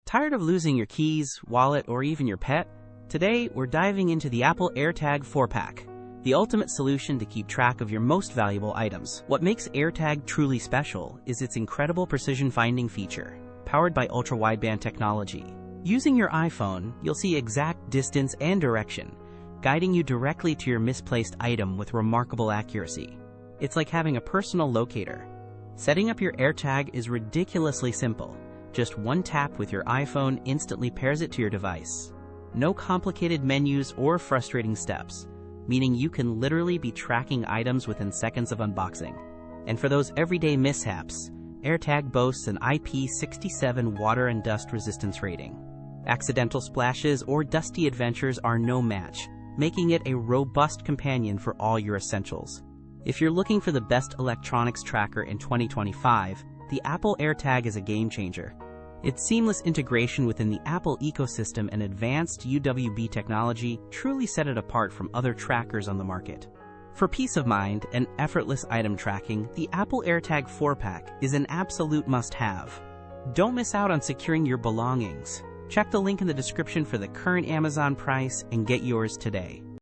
Tired of losing your keys, wallet, or even your pet? Today, we're diving into the Apple AirTag 4-pack, the ultimate solution to keep track of your most valuable items. What makes AirTag truly special is its incredible precision finding feature, powered by Ultra Wideband technology. Using your iPhone, you'll see exact distance and direction, guiding you directly to your misplaced item with remarkable accuracy. It's like having a personal locator. Setting up your AirTag is ridiculously simple. Just one tap with your iPhone instantly pairs it to your device. No complicated menus or frustrating steps, meaning you can literally be tracking items within seconds of unboxing. And for those everyday mishaps, AirTag boasts an IP67 water and dust resistance rating. Accidental splashes or dusty adventures are no match, making it a robust companion for all your essentials. If you're looking for the best electronics tracker in 2025, the Apple AirTag is a game changer. Its seamless integration within the Apple ecosystem and advanced UWB technology truly set it apart from other trackers on the market. For peace of mind and effortless item tracking, the Apple AirTag 4-pack is an absolute must-have. Don't miss out on securing your belongings. Check the link in the description for the current Amazon price and get yours today.